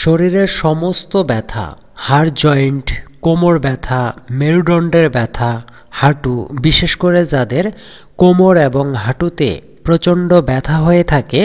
শরীরের সমস্ত ব্যথা, হাড় জয়েন্ট, কোমর ব্যথা, মেরুদণ্ডের ব্যথা, হাঁটু, বিশেষ করে যাদের কোমর এবং হাঁটুতে প্রচণ্ড ব্যথা হয়ে থাকে,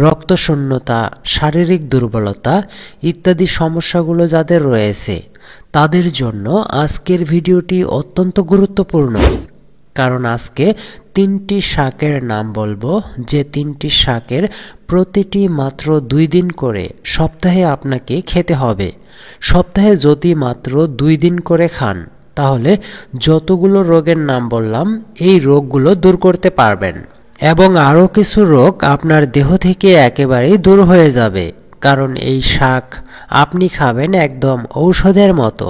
রক্তশূন্যতা, শারীরিক দুর্বলতা ইত্যাদি সমস্যাগুলো যাদের রয়েছে তাদের জন্য আজকের ভিডিওটি অত্যন্ত গুরুত্বপূর্ণ। কারণ আজকে 3টি শাকের নাম বলবো, যে 3টি শাকের প্রতিটি মাত্র 2 দিন করে সপ্তাহে আপনাকে খেতে হবে। সপ্তাহে যদি মাত্র 2 দিন করে খান তাহলে যতগুলো রোগের নাম বললাম এই রোগগুলো দূর করতে পারবেন এবং আরও কিছু রোগ আপনার দেহ থেকে একেবারেই দূর হয়ে যাবে। কারণ এই শাক আপনি খাবেন একদম ঔষধের মতো।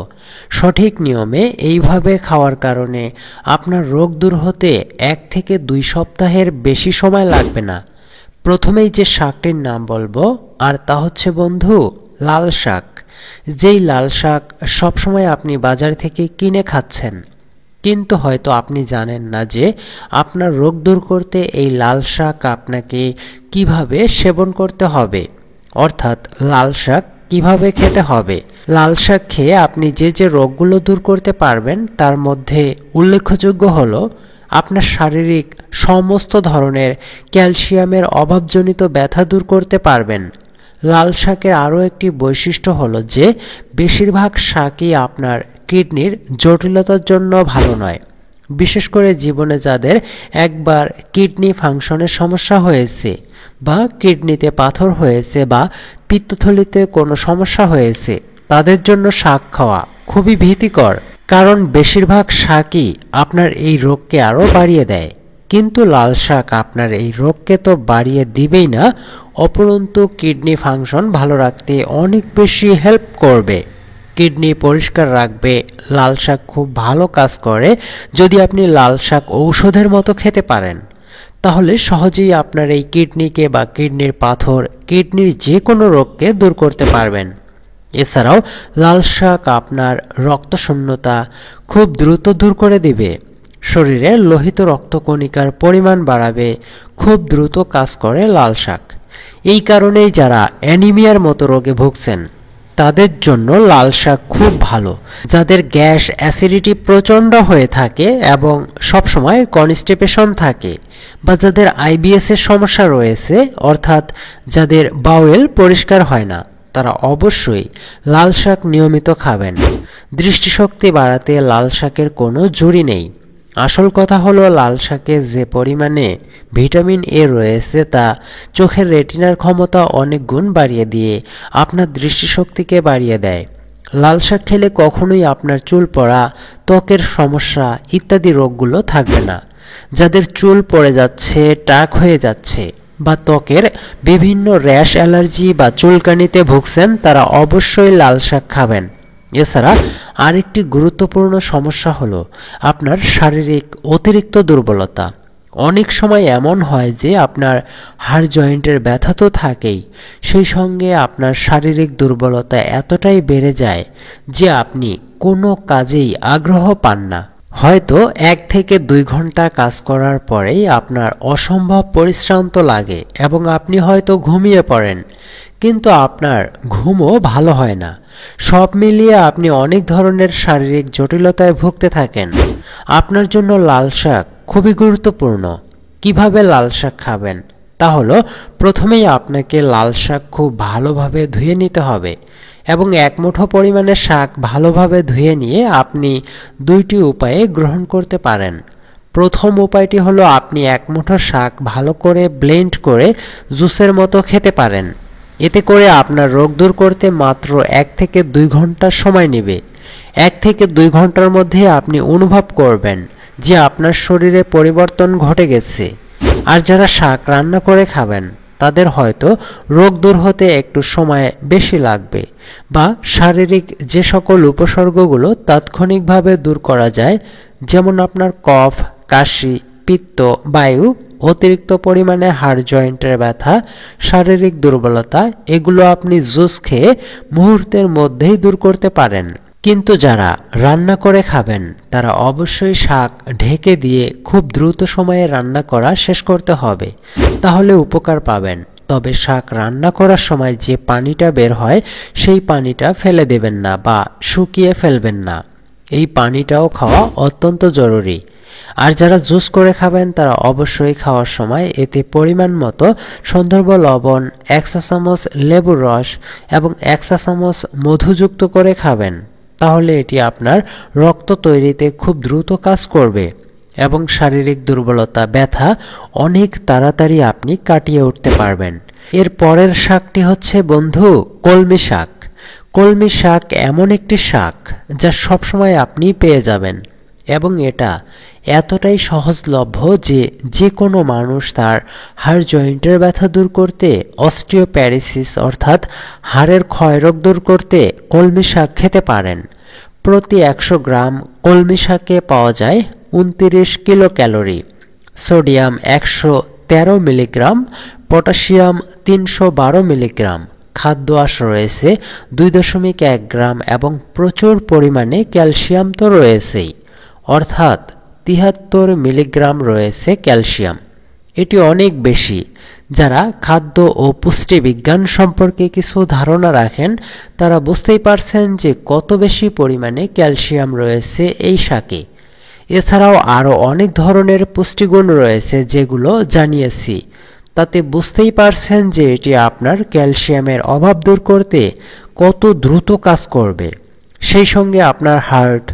সঠিক নিয়মে এইভাবে খাওয়ার কারণে আপনার রোগ দূর হতে 1 থেকে 2 সপ্তাহের বেশি সময় লাগবে না। প্রথমেই যে শাকটির নাম বলবো আর তা হচ্ছে বন্ধু লাল শাক। যেই লাল শাক সবসময় আপনি বাজার থেকে কিনে খাচ্ছেন, কিন্তু হয়তো আপনি জানেন না যে আপনার রোগ দূর করতে এই লাল শাক আপনাকে কিভাবে সেবন করতে হবে, অর্থাৎ লাল শাক কিভাবে খেতে হবে। লাল শাক খেয়ে আপনি যে যে রোগগুলো দূর করতে পারবেন তার মধ্যে উল্লেখযোগ্য হলো আপনার শারীরিক সমস্ত ধরনের ক্যালসিয়ামের অভাবজনিত ব্যথা দূর করতে পারবেন। লাল শাকের আরও একটি বৈশিষ্ট্য হলো যে বেশিরভাগ শাকই আপনার কিডনির জটিলতার জন্য ভালো নয়। বিশেষ করে জীবনে যাদের একবার কিডনি ফাংশনের সমস্যা হয়েছে বা কিডনিতে পাথর হয়েছে বা পিত্তথলিতে কোনো সমস্যা হয়েছে তাদের জন্য শাক খাওয়া খুবই ভীতিকর। কারণ বেশিরভাগ শাকই আপনার এই রোগকে আরও বাড়িয়ে দেয়। কিন্তু লাল শাক আপনার এই রোগকে তো বাড়িয়ে দিবেই না, অপরন্তু কিডনি ফাংশন ভালো রাখতে অনেক বেশি হেল্প করবে, কিডনি পরিষ্কার রাখবে। লাল শাক খুব ভালো কাজ করে। যদি আপনি লাল শাক ঔষধের মতো খেতে পারেন তাহলে সহজেই আপনার এই কিডনিকে বা কিডনির পাথর, কিডনির যে কোনো রোগকে দূর করতে পারবেন। এছাড়াও লাল শাক আপনার রক্তশূন্যতা খুব দ্রুত দূর করে দিবে, শরীরে লোহিত রক্তকণিকার পরিমাণ বাড়াবে, খুব দ্রুত কাজ করে লাল শাক। এই কারণেই যারা অ্যানিমিয়ার মতো রোগে ভুগছেন তাদের জন্য লাল শাক খুব ভালো। যাদের গ্যাস অ্যাসিডিটি প্রচণ্ড হয়ে থাকে এবং সবসময় কনস্টিপেশন থাকে, বা যাদের আইবিএস এর সমস্যা রয়েছে, অর্থাৎ যাদের বাউল পরিষ্কার হয় না, তারা অবশ্যই লাল শাক নিয়মিত খাবেন। দৃষ্টিশক্তি বাড়াতে লাল শাকের কোনো জুড়ি নেই। আসল কথা হলো লাল শাকে যে পরিমাণে ভিটামিন এ রয়েছে তা চোখের রেটিনার ক্ষমতা অনেক গুণ বাড়িয়ে দিয়ে আপনার দৃষ্টিশক্তিকে বাড়িয়ে দেয়। লাল শাক খেলে কখনোই আপনার চুল পড়া, ত্বকের সমস্যা ইত্যাদি রোগগুলো থাকবে না। যাদের চুল পড়ে যাচ্ছে, টাক হয়ে যাচ্ছে বা ত্বকের বিভিন্ন র্যাশ, অ্যালার্জি বা চুলকানিতে ভুগছেন তারা অবশ্যই লাল শাক খাবেন। এছাড়া আরেকটি গুরুত্বপূর্ণ সমস্যা হলো আপনার শারীরিক অতিরিক্ত দুর্বলতা। অনেক সময় এমন হয় যে আপনার হাড় জয়েন্টের ব্যথা তো থাকেই, সেই সঙ্গে আপনার শারীরিক দুর্বলতা এতটাই বেড়ে যায় যে আপনি কোনো কাজেই আগ্রহ পান না। হয়তো 1 থেকে 2 ঘন্টা কাজ করার পরেই আপনার অসম্ভব পরিশ্রান্ত লাগে এবং আপনি হয়তো ঘুমিয়ে পড়েন, কিন্তু আপনার ঘুমও ভালো হয় না। সব মিলিয়ে আপনি অনেক ধরনের শারীরিক জটিলতায় ভুগতে থাকেন। আপনার জন্য লাল শাক খুবই গুরুত্বপূর্ণ। কিভাবে লাল শাক খাবেন তা হলো, প্রথমেই আপনাকে লাল শাক খুব ভালোভাবে ধুয়ে নিতে হবে এবং 1 মুঠো পরিমাণে শাক ভালোভাবে ধুয়ে নিয়ে আপনি 2টি উপায়ে গ্রহণ করতে পারেন। প্রথম উপায়টি হলো আপনি 1 মুঠো শাক ভালো করে ব্লেন্ড করে জুসের মতো খেতে পারেন। এতে করে আপনার রোগ দূর করতে মাত্র 1 থেকে 2 ঘন্টা সময় নেবে। 1 থেকে 2 ঘন্টার মধ্যে আপনি অনুভব করবেন যে আপনার শরীরে পরিবর্তন ঘটে গেছে। আর যারা শাক রান্না করে খাবেন তাদের হয়তো রোগ দূর হতে একটু সময় বেশি লাগবে, বা শারীরিক যে সকল উপসর্গগুলো তাৎক্ষণিকভাবে দূর করা যায়, যেমন আপনার কফ, কাশি, পিত্ত, বায়ু, অতিরিক্ত পরিমাণে হাড় জয়েন্টের ব্যথা, শারীরিক দুর্বলতা, এগুলো আপনি জুস খেয়ে মুহূর্তের মধ্যেই দূর করতে পারেন। কিন্তু যারা রান্না করে খাবেন তারা অবশ্যই শাক ঢেকে দিয়ে খুব দ্রুত সময়ে রান্না করা শেষ করতে হবে, তাহলে উপকার পাবেন। তবে শাক রান্না করার সময় যে পানিটা বের হয় সেই পানিটা ফেলে দেবেন না বা শুকিয়ে ফেলবেন না। এই পানিটাও খাওয়া অত্যন্ত জরুরি। আর যারা জুস করে খাবেন তারা অবশ্যই খাওয়ার সময় এতে পরিমাণ মতো সন্দর্ভ লবণ, 1 চা চামচ লেবুর রস এবং 1 চা চামচ মধুযুক্ত করে খাবেন। তাহলে এটি আপনার রক্ত তৈরিতে খুব দ্রুত কাজ করবে এবং শারীরিক দুর্বলতা, ব্যথা অনেক তাড়াতাড়ি আপনি কাটিয়ে উঠতে পারবেন। এর পরের শাকটি হচ্ছে বন্ধু কলমি শাক। কলমি শাক এমন একটি শাক যা সবসময় আপনি পেয়ে যাবেন এবং এটা এতটাই সহজলভ্য যে যে কোনো মানুষ তার হাড় জয়েন্টের ব্যথা দূর করতে, অস্টিওপ্যারিসিস অর্থাৎ হাড়ের ক্ষয়রোগ দূর করতে কলমি শাক খেতে পারেন। প্রতি 100 গ্রাম কলমি শাকে পাওয়া যায় 29 kilo calorie, sodium 113 milligram, potassium 312 milligram, খাদ্য আঁশ রয়েছে 2.1 গ্রাম এবং প্রচুর পরিমাণে ক্যালসিয়াম তো রয়েছেই, অর্থাৎ 73 মিলিগ্রাম রয়েছে ক্যালসিয়াম। এটি অনেক বেশি। যারা খাদ্য ও পুষ্টিবিজ্ঞান সম্পর্কে কিছু ধারণা রাখেন তারা বুঝতেই পারছেন যে কত বেশি পরিমাণে ক্যালসিয়াম রয়েছে এই শাকে। এছাড়াও আরও অনেক ধরনের পুষ্টিগুণ রয়েছে যেগুলো জানিয়েছি। তাতে বুঝতেই পারছেন যে এটি আপনার ক্যালসিয়ামের অভাব দূর করতে কত দ্রুত কাজ করবে। সেই সঙ্গে আপনার হার্ট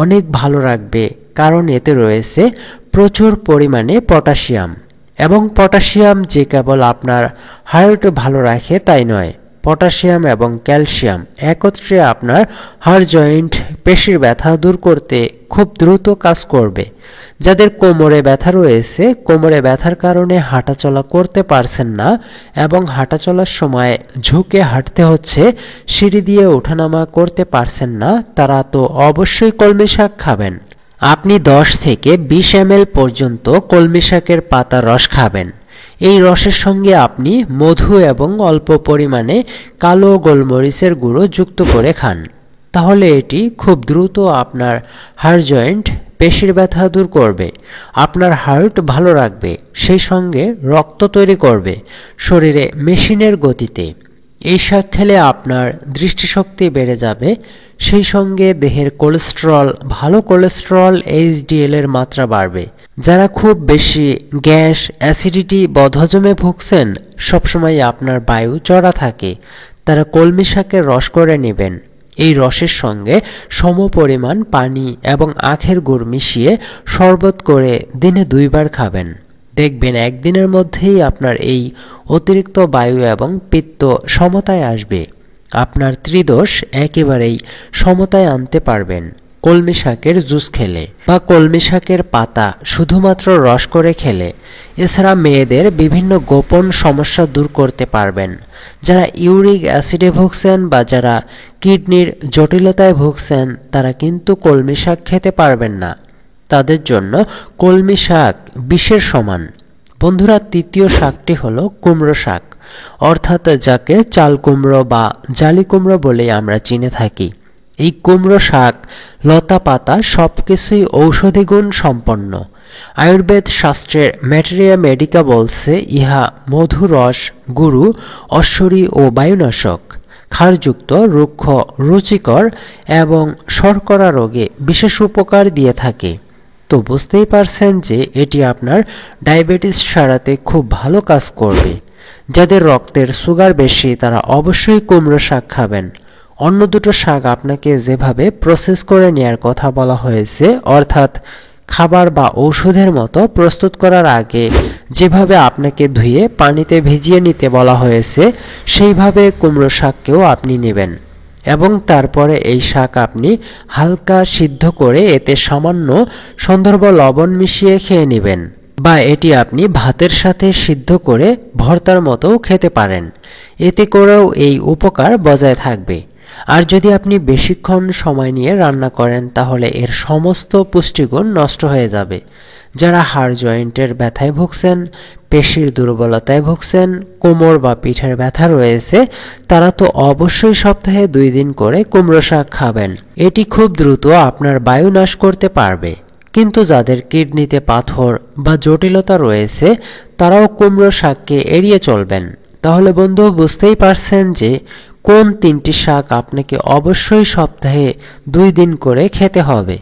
অনেক ভালো রাখবে, কারণ এতে রয়েছে প্রচুর পরিমাণে পটাশিয়াম। এবং পটাশিয়াম যে কেবল আপনার হার্ট ভালো রাখে তাই নয়, পটাশিয়াম এবং ক্যালসিয়াম একত্রে আপনার হাড় জয়েন্ট, পেশির ব্যথা দূর করতে খুব দ্রুত কাজ করবে। যাদের কোমরে ব্যথা রয়েছে, কোমরে ব্যথার কারণে হাঁটাচলা করতে পারছেন না এবং হাঁটাচলার সময় ঝুঁকে হাঁটতে হচ্ছে, সিঁড়ি দিয়ে ওঠানামা করতে পারছেন না, তারা তো অবশ্যই কলমি শাক খাবেন। আপনি 10 থেকে 20 ml পর্যন্ত কলমি শাকের পাতার রস খাবেন। এই রসের সঙ্গে আপনি মধু এবং অল্প পরিমাণে কালো গোলমরিচের গুঁড়ো যুক্ত করে খান। তাহলে এটি খুব দ্রুত আপনার হাড় জয়েন্ট, পেশির ব্যথা দূর করবে, আপনার হার্ট ভালো রাখবে, সেই সঙ্গে রক্ত তৈরি করবে শরীরে মেশিনের গতিতে। এই শাক খেলে আপনার দৃষ্টিশক্তি বেড়ে যাবে, সেই সঙ্গে দেহের কোলেস্টেরল, ভালো কোলেস্টেরল HDL এর মাত্রা বাড়বে। যারা খুব বেশি গ্যাস, অ্যাসিডিটি, বদহজমে ভুগছেন, সবসময় আপনার বায়ু চড়া থাকে, তারা কলমি শাকের রস করে নেবেন। এই রসের সঙ্গে সমপরিমাণ পানি এবং আখের গুড় মিশিয়ে শরবত করে দিনে 2 বার খাবেন। দেখবেন একদিনের মধ্যেই আপনার এই অতিরিক্ত বায়ু এবং পিত্ত সমতায় আসবে। আপনার ত্রিদোষ একেবারেই সমতায় আনতে পারবেন কলমি শাকের জুস খেলে বা কলমি শাকের পাতা শুধুমাত্র রস করে খেলে। এছাড়া মেয়েদের বিভিন্ন গোপন সমস্যা দূর করতে পারবেন। যারা ইউরিক অ্যাসিডে ভুগছেন বা যারা কিডনির জটিলতায় ভুগছেন তারা কিন্তু কলমি শাক খেতে পারবেন না। তাদের জন্য কলমি শাক বিষের সমান। বন্ধুরা, তৃতীয় শাকটি হলো কুমড়ো শাক, অর্থাৎ যাকে চাল কুমড়ো বা জালি কুমড়ো বলে আমরা চিনে থাকি। এই কুমড়ো শাক, লতা পাতা সবকিছুই ঔষধি গুণ সম্পন্ন। আয়ুর্বেদ শাস্ত্রের ম্যাটেরিয়া মেডিকা বলছে ইহা মধুরস, গুরু, অশ্বরী ও বায়ুনাশক, ক্ষারযুক্ত, রুক্ষ, রুচিকর এবং শর্করা রোগে বিশেষ উপকার দিয়ে থাকে। তো বুঝতেই পারছেন যে এটি আপনার ডায়াবেটিস সারাতে খুব ভালো কাজ করবে। যাদের রক্তের সুগার বেশি তারা অবশ্যই কুমড়ো শাক খাবেন। অন্য দুটো শাক আপনাকে যেভাবে প্রসেস করে নেয়ার কথা বলা হয়েছে, অর্থাৎ খাবার বা ঔষধের মতো প্রস্তুত করার আগে যেভাবে আপনাকে ধুয়ে পানিতে ভিজিয়ে নিতে বলা হয়েছে, সেইভাবে কুমড়ো শাককেও আপনি নেবেন এবং তারপরে এই শাক আপনি হালকা সিদ্ধ করে এতে সামান্য সন্দর্ভ লবণ মিশিয়ে খেয়ে নেবেন, বা এটি আপনি ভাতের সাথে সিদ্ধ করে ভর্তার মতোও খেতে পারেন। এতে করেও এই উপকার বজায় থাকবে। আর যদি আপনি বেশিক্ষণ সময় নিয়ে রান্না করেন তাহলে এর সমস্ত পুষ্টিগুণ নষ্ট হয়ে যাবে। যারা হাড় জয়েন্টের ব্যথায় ভুগছেন, পেশির দুর্বলতায় ভুগছেন, কোমর বা পিঠের ব্যথা রয়েছে, তারা তো অবশ্যই সপ্তাহে 2 দিন করে কুমড়ো শাক খাবেন। এটি খুব দ্রুত আপনার বায়ু নাশ করতে পারবে। কিন্তু যাদের কিডনিতে পাথর বা জটিলতা রয়েছে তারাও কুমড়ো শাককে এড়িয়ে চলবেন। তাহলে বন্ধু বুঝতেই পারছেন যে কোন 3টি শাক আপনাকে অবশ্যই সপ্তাহে 2 দিন করে খেতে হবে।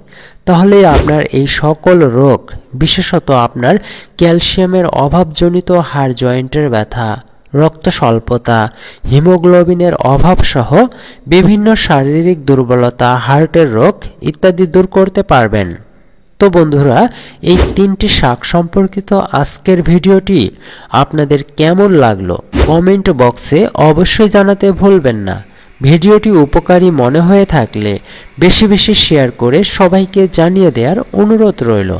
তাহলে আপনার এই সকল রোগ, বিশেষত আপনার ক্যালসিয়ামের অভাবজনিত হাড় জয়েন্টের ব্যথা, রক্ত স্বল্পতা, হিমোগ্লোবিনের অভাব সহ বিভিন্ন শারীরিক দুর্বলতা, হার্টের রোগ ইত্যাদি দূর করতে পারবেন। তো বন্ধুরা, এই 3টি শাক সম্পর্কিত আজকের ভিডিওটি আপনাদের কেমন লাগলো কমেন্ট বক্সে অবশ্যই জানাতে ভুলবেন না। ভিডিওটি উপকারী মনে হয়ে থাকলে বেশি বেশি শেয়ার করে সবাইকে জানিয়ে দেওয়ার অনুরোধ রইল।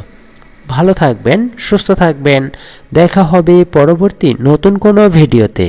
ভালো থাকবেন, সুস্থ থাকবেন। দেখা হবে পরবর্তী নতুন কোনো ভিডিওতে।